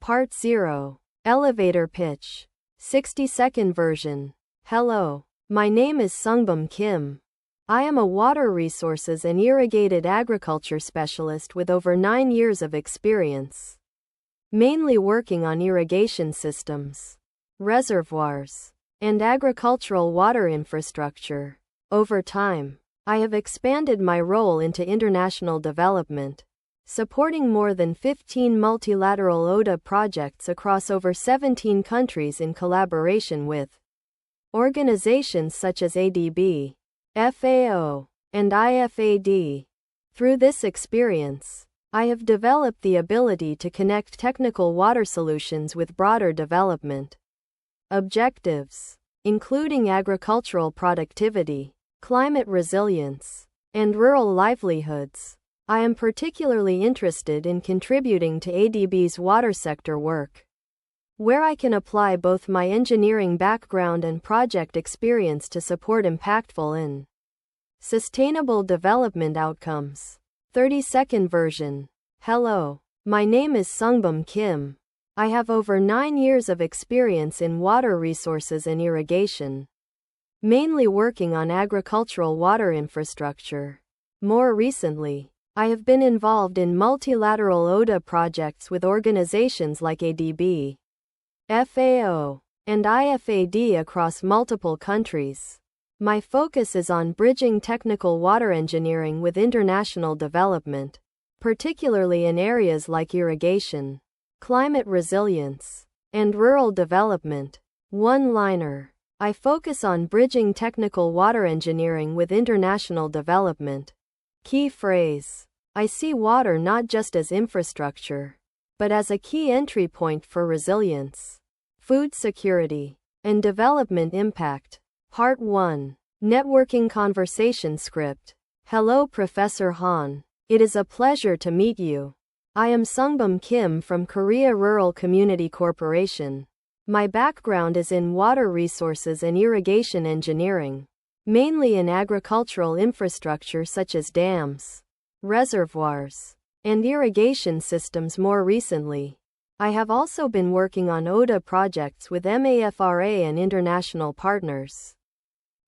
Part 0. Elevator Pitch. 60-second version. Hello. My name is Sungbum Kim. I am a water resources and irrigated agriculture specialist with over 9 years of experience, mainly working on irrigation systems, reservoirs, and agricultural water infrastructure. Over time, I have expanded my role into international development, supporting more than 15 multilateral ODA projects across over 17 countries in collaboration with organizations such as ADB, FAO, and IFAD. Through this experience, I have developed the ability to connect technical water solutions with broader development objectives, including agricultural productivity, climate resilience, and rural livelihoods. I am particularly interested in contributing to ADB's water sector work, where I can apply both my engineering background and project experience to support impactful and sustainable development outcomes. 30-second version. Hello. My name is Sungbum Kim. I have over 9 years of experience in water resources and irrigation, mainly working on agricultural water infrastructure. More recently, I have been involved in multilateral ODA projects with organizations like ADB, FAO, and IFAD across multiple countries. My focus is on bridging technical water engineering with international development, particularly in areas like irrigation, climate resilience, and rural development. One-liner. I focus on bridging technical water engineering with international development. Key phrase. I see water not just as infrastructure, but as a key entry point for resilience, food security, and development impact. Part 1. Networking Conversation Script. Hello, Professor Han. It is a pleasure to meet you. I am Sungbum Kim from Korea Rural Community Corporation. My background is in water resources and irrigation engineering, mainly in agricultural infrastructure such as dams, reservoirs, and irrigation systems. More recently, I have also been working on ODA projects with MAFRA and international partners.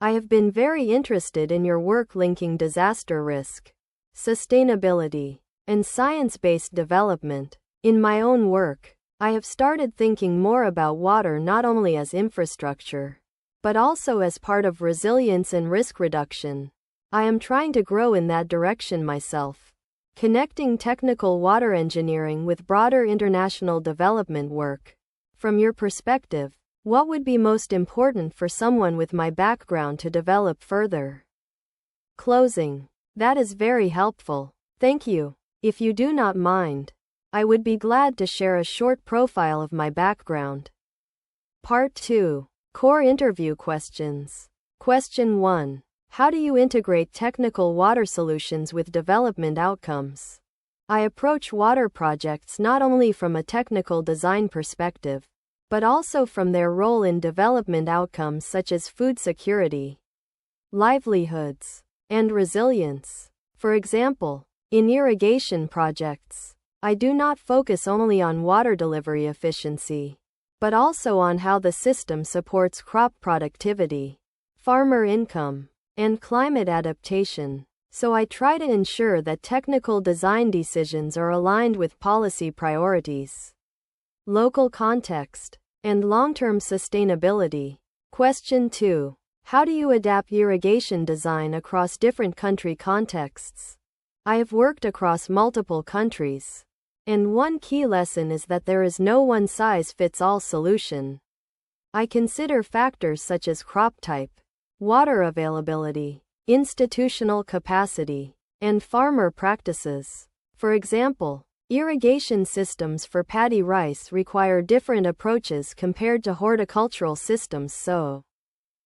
I have been very interested in your work linking disaster risk, sustainability, and science-based development. In my own work, I have started thinking more about water not only as infrastructure, but also as part of resilience and risk reduction. I am trying to grow in that direction myself, connecting technical water engineering with broader international development work. From your perspective, what would be most important for someone with my background to develop further? Closing. That is very helpful. Thank you. If you do not mind, I would be glad to share a short profile of my background. Part 2. Core interview questions. Question 1. How do you integrate technical water solutions with development outcomes? I approach water projects not only from a technical design perspective, but also from their role in development outcomes such as food security, livelihoods, and resilience. For example, in irrigation projects, I do not focus only on water delivery efficiency, but also on how the system supports crop productivity, farmer income, and climate adaptation. So I try to ensure that technical design decisions are aligned with policy priorities, local context, and long-term sustainability. Question 2. How do you adapt irrigation design across different country contexts? I have worked across multiple countries, and one key lesson is that there is no one-size-fits-all solution. I consider factors such as crop type, water availability, institutional capacity, and farmer practices. For example, irrigation systems for paddy rice require different approaches compared to horticultural systems, so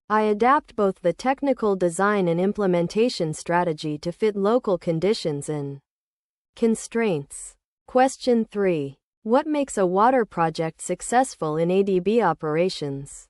I adapt both the technical design and implementation strategy to fit local conditions and constraints. Question 3. What makes a water project successful in ADB operations?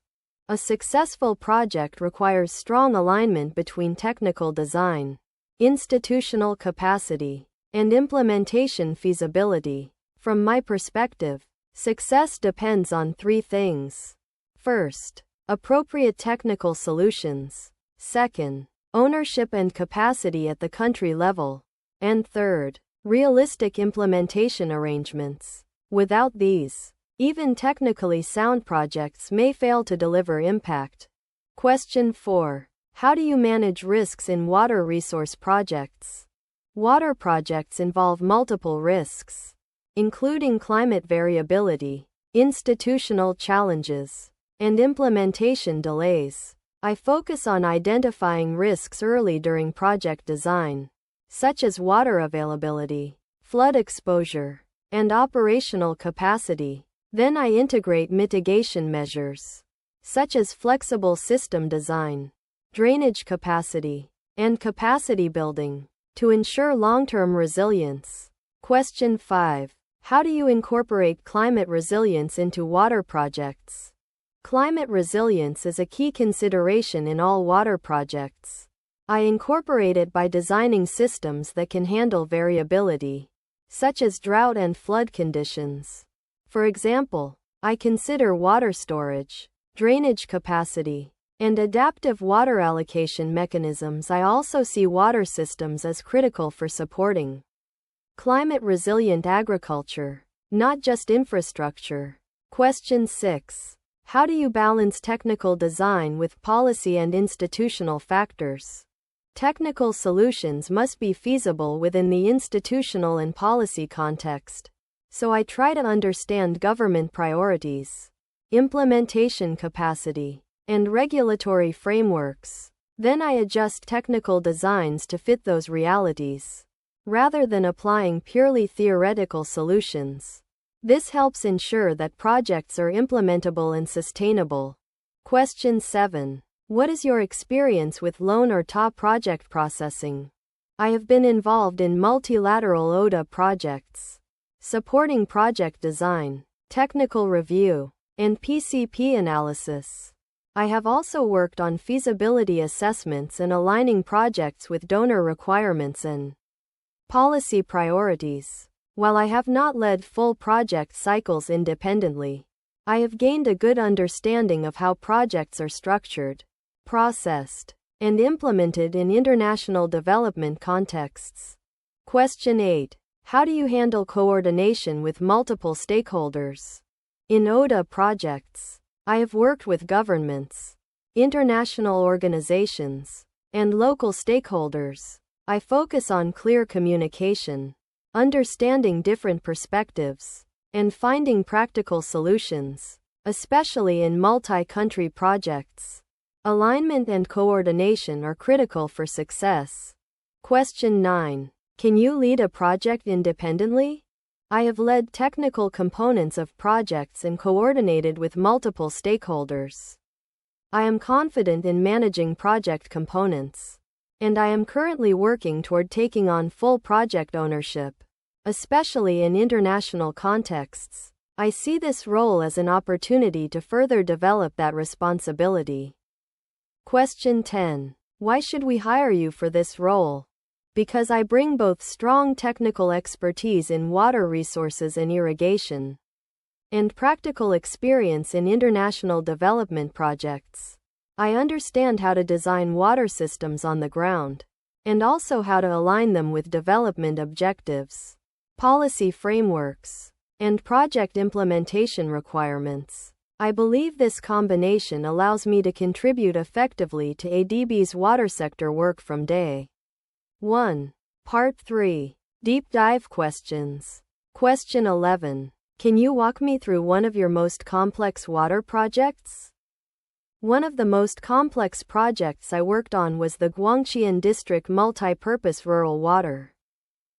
A successful project requires strong alignment between technical design, institutional capacity, and implementation feasibility. From my perspective, Success depends on three things. First, appropriate technical solutions. Second, ownership and capacity at the country level. And third, realistic implementation arrangements. Without these, even technically sound projects may fail to deliver impact. Question 4. How do you manage risks in water resource projects? Water projects involve multiple risks, including climate variability, institutional challenges, and implementation delays. I focus on identifying risks early during project design, such as water availability, flood exposure, and operational capacity. Then I integrate mitigation measures, such as flexible system design, drainage capacity, and capacity building, to ensure long-term resilience. Question 5. How do you incorporate climate resilience into water projects? Climate resilience is a key consideration in all water projects. I incorporate it by designing systems that can handle variability, such as drought and flood conditions. For example, I consider water storage, drainage capacity, and adaptive water allocation mechanisms. I also see water systems as critical for supporting climate-resilient agriculture, not just infrastructure. Question 6. How do you balance technical design with policy and institutional factors? Technical solutions must be feasible within the institutional and policy context, so I try to understand government priorities, implementation capacity, and regulatory frameworks. Then I adjust technical designs to fit those realities, rather than applying purely theoretical solutions. This helps ensure that projects are implementable and sustainable. Question 7. What is your experience with loan or TOA project processing? I have been involved in multilateral ODA projects, supporting project design, technical review, and PCP analysis. I have also worked on feasibility assessments and aligning projects with donor requirements and policy priorities. While I have not led full project cycles independently, I have gained a good understanding of how projects are structured, processed, and implemented in international development contexts. Question 8. How do you handle coordination with multiple stakeholders? In ODA projects, I have worked with governments, international organizations, and local stakeholders. I focus on clear communication, understanding different perspectives, and finding practical solutions, especially in multi-country projects. Alignment and coordination are critical for success. Question 9. Can you lead a project independently? I have led technical components of projects and coordinated with multiple stakeholders. I am confident in managing project components, and I am currently working toward taking on full project ownership, especially in international contexts. I see this role as an opportunity to further develop that responsibility. Question 10. Why should we hire you for this role? Because I bring both strong technical expertise in water resources and irrigation, and practical experience in international development projects. I understand how to design water systems on the ground, and also how to align them with development objectives, policy frameworks, and project implementation requirements. I believe this combination allows me to contribute effectively to ADB's water sector work from day 1. Part 3. Deep Dive Questions. Question 11. Can you walk me through one of your most complex water projects? One of the most complex projects I worked on was the Guangqian District Multi-Purpose Rural Water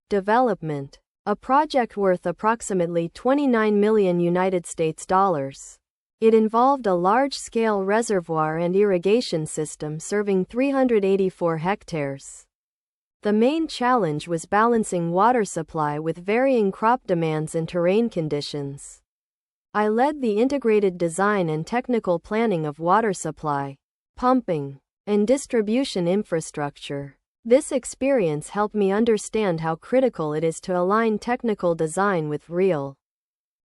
Development, a project worth approximately $29 million United States dollars. It involved a large-scale reservoir and irrigation system serving 384 hectares. The main challenge was balancing water supply with varying crop demands and terrain conditions. I led the integrated design and technical planning of water supply, pumping, and distribution infrastructure. This experience helped me understand how critical it is to align technical design with real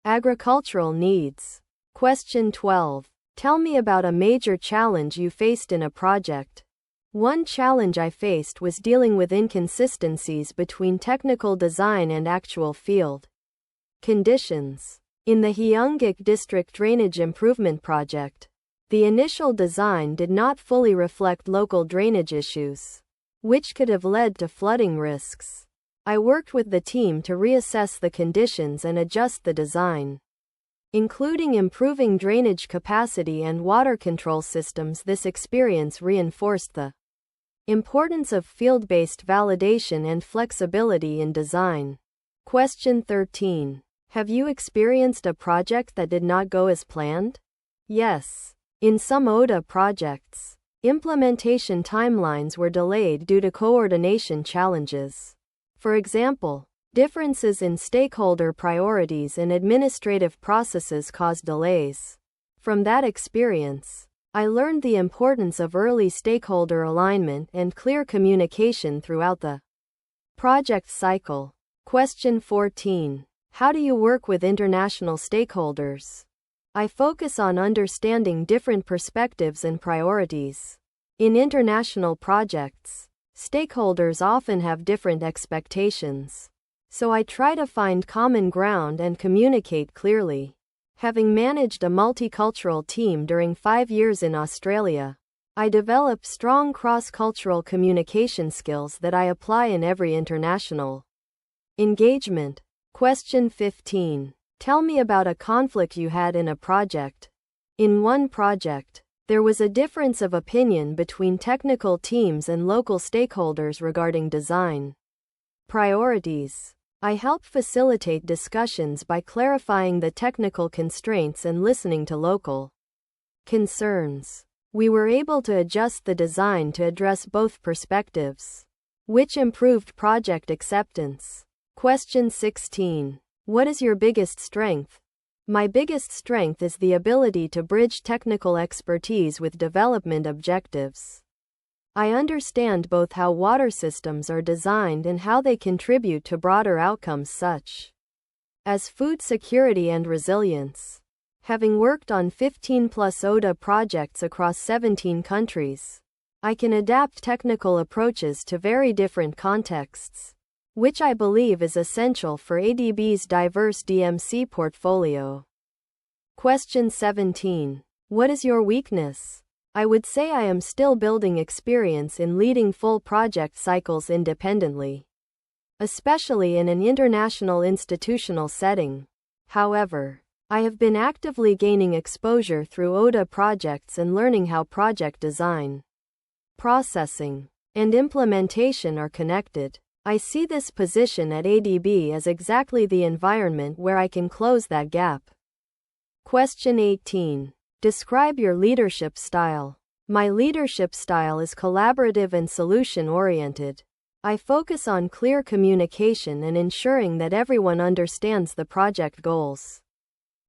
Agricultural needs. Question 12. Tell me about a major challenge you faced in a project. One challenge I faced was dealing with inconsistencies between technical design and actual field conditions. In the Hyeonggik District Drainage Improvement Project, the initial design did not fully reflect local drainage issues, which could have led to flooding risks. I worked with the team to reassess the conditions and adjust the design, including improving drainage capacity and water control systems. This experience reinforced the importance of field-based validation and flexibility in design. Question 13. Have you experienced a project that did not go as planned? Yes. In some ODA projects, implementation timelines were delayed due to coordination challenges. For example, differences in stakeholder priorities and administrative processes caused delays. From that experience, I learned the importance of early stakeholder alignment and clear communication throughout the project cycle. Question 14. How do you work with international stakeholders? I focus on understanding different perspectives and priorities. In international projects, stakeholders often have different expectations, so I try to find common ground and communicate clearly. Having managed a multicultural team during 5 years in Australia, I developed strong cross-cultural communication skills that I apply in every international engagement. Question 15. Tell me about a conflict you had in a project. In one project, there was a difference of opinion between technical teams and local stakeholders regarding design priorities. I helped facilitate discussions by clarifying the technical constraints and listening to local concerns. We were able to adjust the design to address both perspectives, which improved project acceptance. Question 16. What is your biggest strength? My biggest strength is the ability to bridge technical expertise with development objectives. I understand both how water systems are designed and how they contribute to broader outcomes such as food security and resilience. Having worked on 15+ ODA projects across 17 countries, I can adapt technical approaches to very different contexts, which I believe is essential for ADB's diverse DMC portfolio. Question 17. What is your weakness? I would say I am still building experience in leading full project cycles independently, especially in an international institutional setting. However, I have been actively gaining exposure through ODA projects and learning how project design, processing, and implementation are connected. I see this position at ADB as exactly the environment where I can close that gap. Question 18. Describe your leadership style. My leadership style is collaborative and solution-oriented. I focus on clear communication and ensuring that everyone understands the project goals.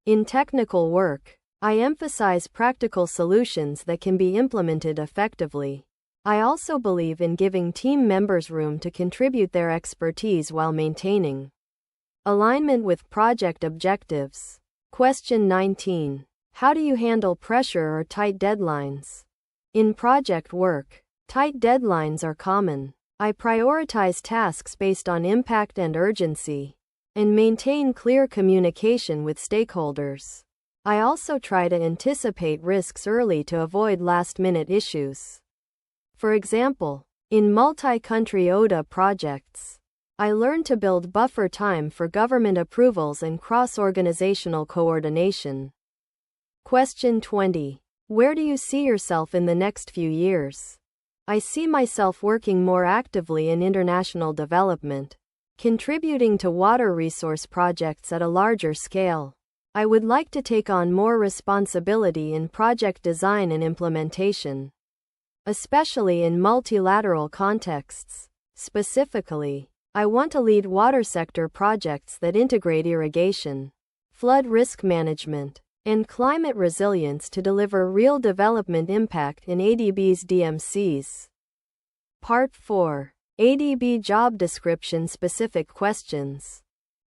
In technical work, I emphasize practical solutions that can be implemented effectively. I also believe in giving team members room to contribute their expertise while maintaining alignment with project objectives. Question 19. How do you handle pressure or tight deadlines? In project work, tight deadlines are common. I prioritize tasks based on impact and urgency, and maintain clear communication with stakeholders. I also try to anticipate risks early to avoid last-minute issues. For example, in multi-country ODA projects, I learned to build buffer time for government approvals and cross-organizational coordination. Question 20. Where do you see yourself in the next few years? I see myself working more actively in international development, contributing to water resource projects at a larger scale. I would like to take on more responsibility in project design and implementation, especially in multilateral contexts. Specifically, I want to lead water sector projects that integrate irrigation, flood risk management, and climate resilience to deliver real development impact in ADB's DMCs. Part 4. ADB Job Description Specific Questions.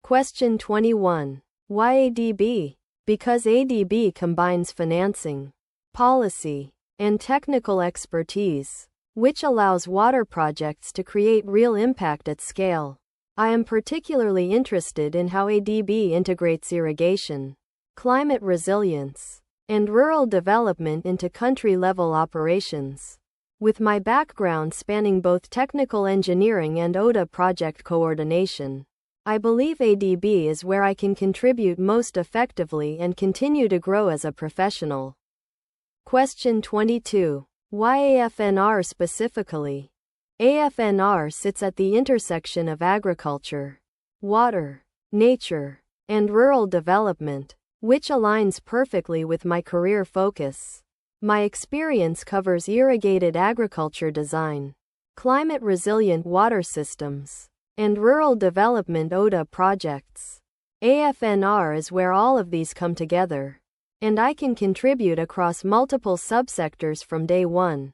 Question 21. Why ADB? Because ADB combines financing, policy, and technical expertise, which allows water projects to create real impact at scale. I am particularly interested in how ADB integrates irrigation, climate resilience, and rural development into country-level operations. With my background spanning both technical engineering and ODA project coordination, I believe ADB is where I can contribute most effectively and continue to grow as a professional. Question 22. Why AFNR specifically? AFNR sits at the intersection of agriculture, water, nature, and rural development, which aligns perfectly with my career focus. My experience covers irrigated agriculture design, climate-resilient water systems, and rural development ODA projects. AFNR is where all of these come together, and I can contribute across multiple subsectors from day one.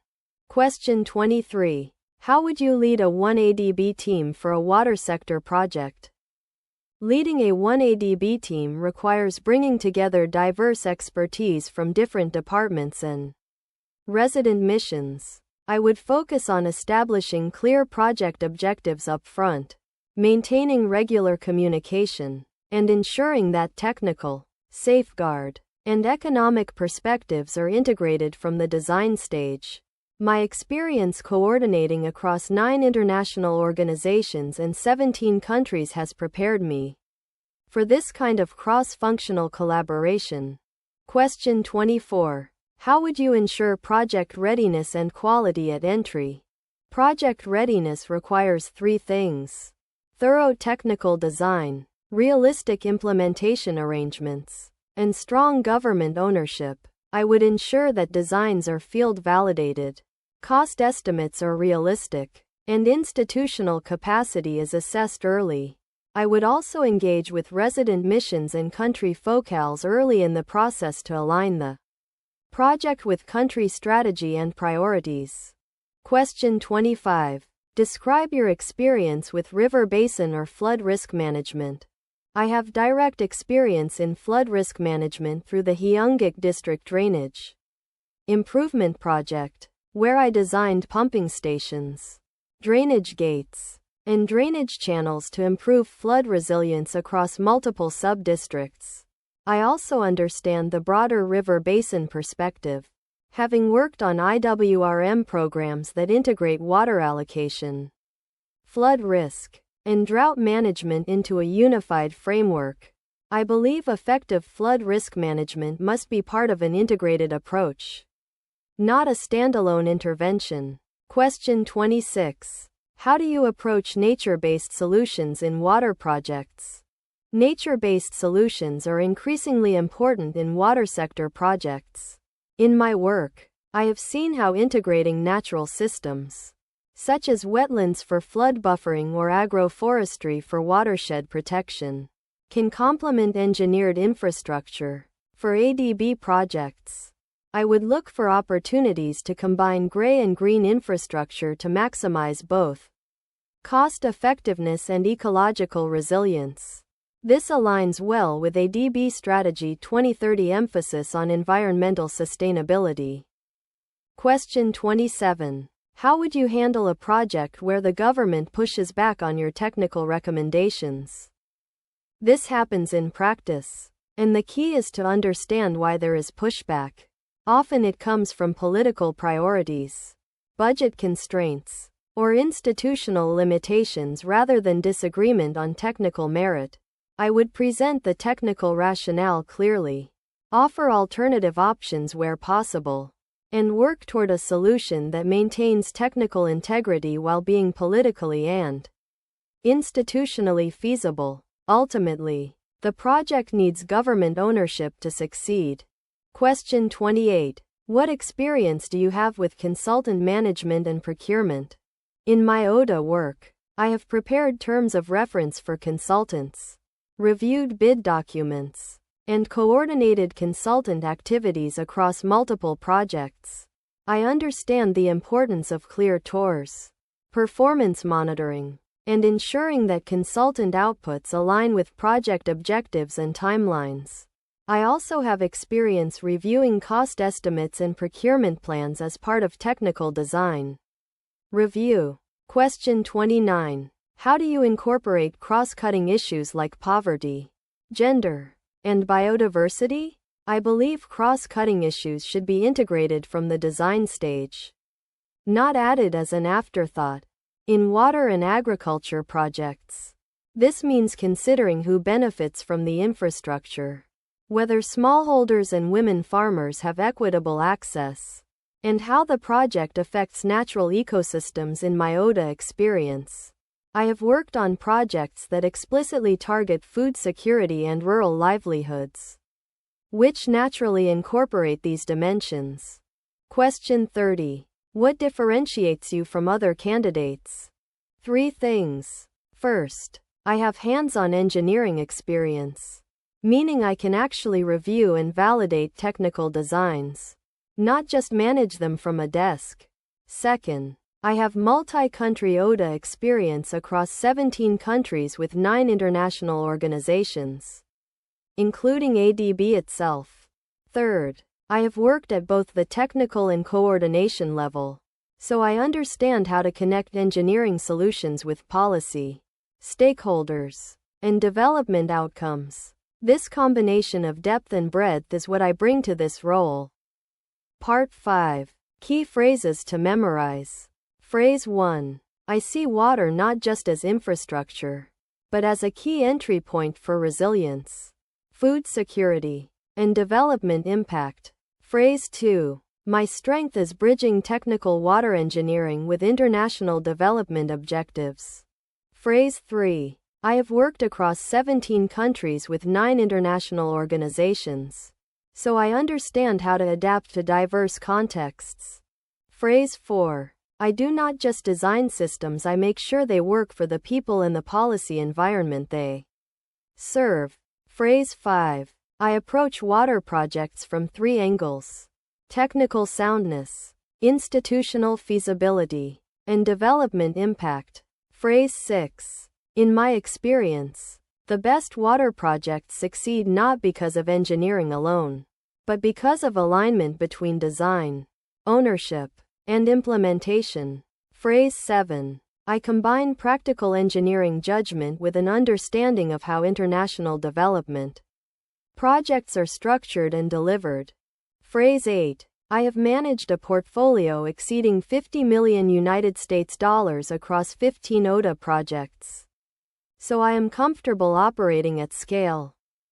Question 23. How would you lead a 1ADB team for a water sector project? Leading a 1ADB team requires bringing together diverse expertise from different departments and resident missions. I would focus on establishing clear project objectives up front, maintaining regular communication, and ensuring that technical, safeguard, and economic perspectives are integrated from the design stage. My experience coordinating across 9 international organizations and 17 countries has prepared me for this kind of cross-functional collaboration. Question 24. How would you ensure project readiness and quality at entry? Project readiness requires 3 things: thorough technical design, realistic implementation arrangements, and strong government ownership. I would ensure that designs are field validated, cost estimates are realistic, and institutional capacity is assessed early. I would also engage with resident missions and country focales early in the process to align the project with country strategy and priorities. Question 25. Describe your experience with river basin or flood risk management. I have direct experience in flood risk management through the Hyungik District Drainage Improvement Project, where I designed pumping stations, drainage gates, and drainage channels to improve flood resilience across multiple sub-districts. I also understand the broader river basin perspective, having worked on IWRM programs that integrate water allocation, flood risk, and drought management into a unified framework. I believe effective flood risk management must be part of an integrated approach, not a standalone intervention. Question 26. How do you approach nature-based solutions in water projects? Nature-based solutions are increasingly important in water sector projects. In my work, I have seen how integrating natural systems, such as wetlands for flood buffering or agroforestry for watershed protection, can complement engineered infrastructure. For ADB projects, I would look for opportunities to combine gray and green infrastructure to maximize both cost effectiveness and ecological resilience. This aligns well with ADB Strategy 2030 emphasis on environmental sustainability. Question 27. How would you handle a project where the government pushes back on your technical recommendations? This happens in practice, and the key is to understand why there is pushback. Often it comes from political priorities, budget constraints, or institutional limitations rather than disagreement on technical merit. I would present the technical rationale clearly, offer alternative options where possible, and work toward a solution that maintains technical integrity while being politically and institutionally feasible. Ultimately, the project needs government ownership to succeed. Question 28. What experience do you have with consultant management and procurement? In my ODA work, I have prepared terms of reference for consultants, reviewed bid documents, and coordinated consultant activities across multiple projects. I understand the importance of clear TORs, performance monitoring, and ensuring that consultant outputs align with project objectives and timelines. I also have experience reviewing cost estimates and procurement plans as part of technical design. Review. Question 29. How do you incorporate cross-cutting issues like poverty, gender, and biodiversity? I believe cross-cutting issues should be integrated from the design stage, not added as an afterthought. In water and agriculture projects, this means considering who benefits from the infrastructure, whether smallholders and women farmers have equitable access, and how the project affects natural ecosystems. In my ODA experience, I have worked on projects that explicitly target food security and rural livelihoods, which naturally incorporate these dimensions. Question 30. What differentiates you from other candidates? 3 things. First, I have hands-on engineering experience, meaning I can actually review and validate technical designs, not just manage them from a desk. Second, I have multi-country ODA experience across 17 countries with 9 international organizations, including ADB itself. Third, I have worked at both the technical and coordination level, so I understand how to connect engineering solutions with policy, stakeholders, and development outcomes. This combination of depth and breadth is what I bring to this role. Part 5. Key phrases to memorize. Phrase 1. I see water not just as infrastructure, but as a key entry point for resilience, food security, and development impact. Phrase 2. My strength is bridging technical water engineering with international development objectives. Phrase 3. I have worked across 17 countries with 9 international organizations, so I understand how to adapt to diverse contexts. Phrase 4. I do not just design systems, I make sure they work for the people and the policy environment they serve. Phrase 5. I approach water projects from 3 angles: technical soundness, institutional feasibility, and development impact. Phrase 6. In my experience, the best water projects succeed not because of engineering alone, but because of alignment between design, ownership, and implementation. Phrase 7. I combine practical engineering judgment with an understanding of how international development projects are structured and delivered. Phrase 8. I have managed a portfolio exceeding $50 million across 15 ODA projects, so I am comfortable operating at scale.